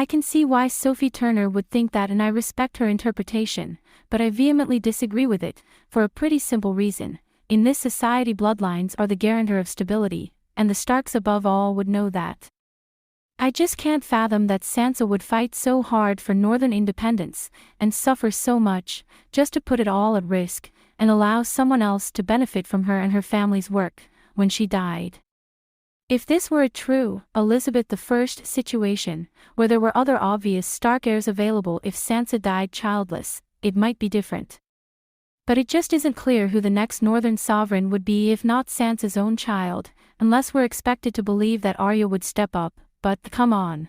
I can see why Sophie Turner would think that, and I respect her interpretation, but I vehemently disagree with it, for a pretty simple reason. In this society, bloodlines are the guarantor of stability, and the Starks above all would know that. I just can't fathom that Sansa would fight so hard for northern independence, and suffer so much, just to put it all at risk, and allow someone else to benefit from her and her family's work, when she died. If this were a true Elizabeth I situation, where there were other obvious Stark heirs available if Sansa died childless, it might be different. But it just isn't clear who the next northern sovereign would be if not Sansa's own child, unless we're expected to believe that Arya would step up, but come on.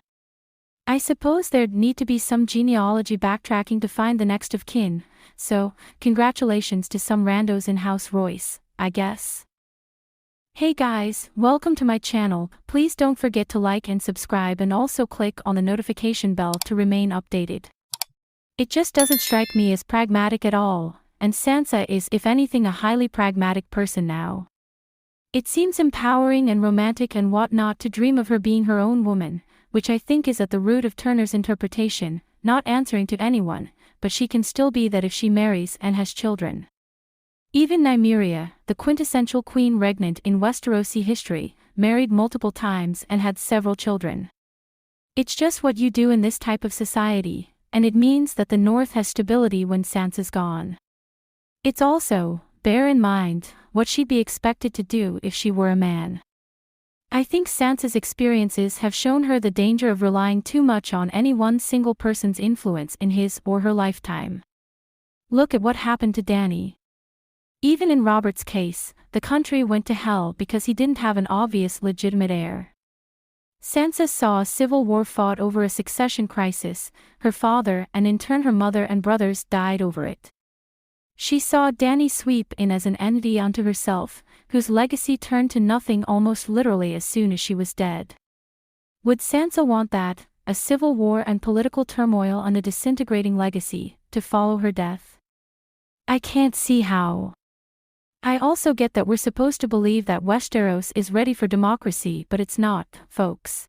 I suppose there'd need to be some genealogy backtracking to find the next of kin, so, congratulations to some randos in House Royce, I guess. Hey guys, welcome to my channel. Please don't forget to like and subscribe, and also click on the notification bell to remain updated. It just doesn't strike me as pragmatic at all, and Sansa is, if anything, a highly pragmatic person now. It seems empowering and romantic and whatnot to dream of her being her own woman, which I think is at the root of Turner's interpretation, not answering to anyone, but she can still be that if she marries and has children. Even Nymeria, the quintessential queen regnant in Westerosi history, married multiple times and had several children. It's just what you do in this type of society, and it means that the North has stability when Sansa's gone. It's also, bear in mind, what she'd be expected to do if she were a man. I think Sansa's experiences have shown her the danger of relying too much on any one single person's influence in his or her lifetime. Look at what happened to Dany. Even in Robert's case, the country went to hell because he didn't have an obvious legitimate heir. Sansa saw a civil war fought over a succession crisis, her father and in turn her mother and brothers died over it. She saw Dany sweep in as an entity unto herself, whose legacy turned to nothing almost literally as soon as she was dead. Would Sansa want that, a civil war and political turmoil and a disintegrating legacy, to follow her death? I can't see how. I also get that we're supposed to believe that Westeros is ready for democracy, but it's not, folks.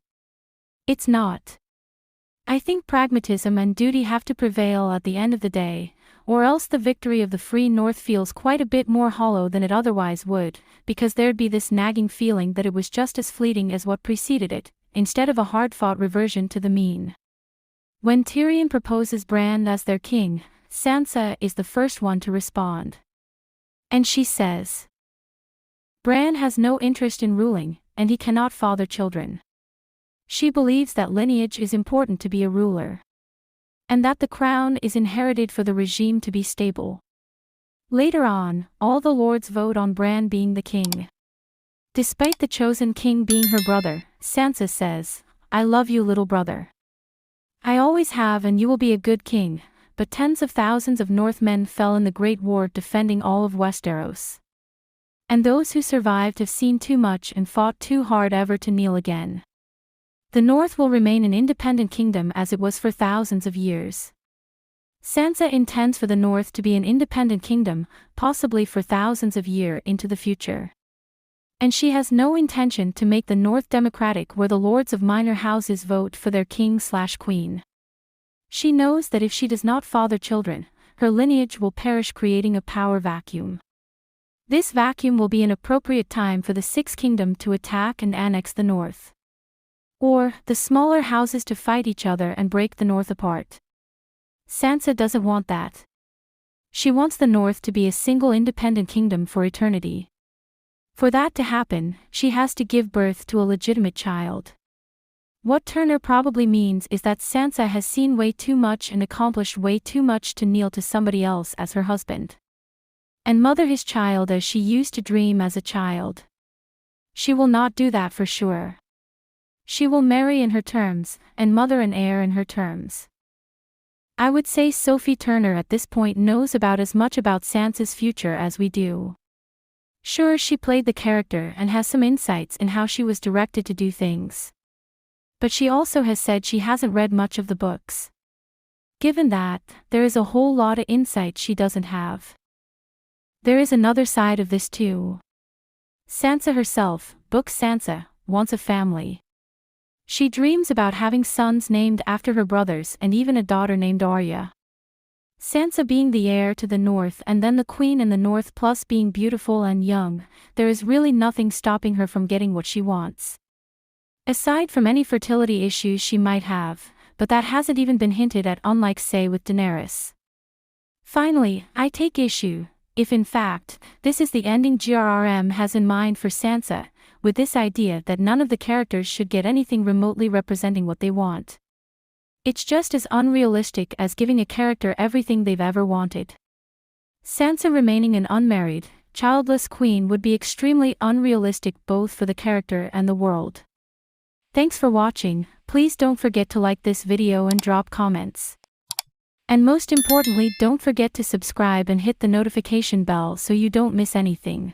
It's not. I think pragmatism and duty have to prevail at the end of the day, or else the victory of the free North feels quite a bit more hollow than it otherwise would, because there'd be this nagging feeling that it was just as fleeting as what preceded it, instead of a hard-fought reversion to the mean. When Tyrion proposes Bran as their king, Sansa is the first one to respond. And she says, Bran has no interest in ruling, and he cannot father children. She believes that lineage is important to be a ruler, and that the crown is inherited for the regime to be stable. Later on, all the lords vote on Bran being the king. Despite the chosen king being her brother, Sansa says, I love you, little brother. I always have, and you will be a good king. But tens of thousands of Northmen fell in the Great War defending all of Westeros. And those who survived have seen too much and fought too hard ever to kneel again. The North will remain an independent kingdom as it was for thousands of years. Sansa intends for the North to be an independent kingdom, possibly for thousands of years into the future. And she has no intention to make the North democratic where the lords of minor houses vote for their king/queen. She knows that if she does not father children, her lineage will perish, creating a power vacuum. This vacuum will be an appropriate time for the Sixth Kingdom to attack and annex the North. Or, the smaller houses to fight each other and break the North apart. Sansa doesn't want that. She wants the North to be a single independent kingdom for eternity. For that to happen, she has to give birth to a legitimate child. What Turner probably means is that Sansa has seen way too much and accomplished way too much to kneel to somebody else as her husband. And mother his child as she used to dream as a child. She will not do that for sure. She will marry in her terms, and mother an heir in her terms. I would say Sophie Turner at this point knows about as much about Sansa's future as we do. Sure, she played the character and has some insights in how she was directed to do things. But she also has said she hasn't read much of the books. Given that, there is a whole lot of insight she doesn't have. There is another side of this too. Sansa herself, Book Sansa, wants a family. She dreams about having sons named after her brothers and even a daughter named Arya. Sansa being the heir to the north and then the queen in the north plus being beautiful and young, there is really nothing stopping her from getting what she wants. Aside from any fertility issues she might have, but that hasn't even been hinted at, unlike say with Daenerys. Finally, I take issue, if in fact, this is the ending GRRM has in mind for Sansa, with this idea that none of the characters should get anything remotely representing what they want. It's just as unrealistic as giving a character everything they've ever wanted. Sansa remaining an unmarried, childless queen would be extremely unrealistic both for the character and the world. Thanks for watching, please don't forget to like this video and drop comments. And most importantly, don't forget to subscribe and hit the notification bell so you don't miss anything.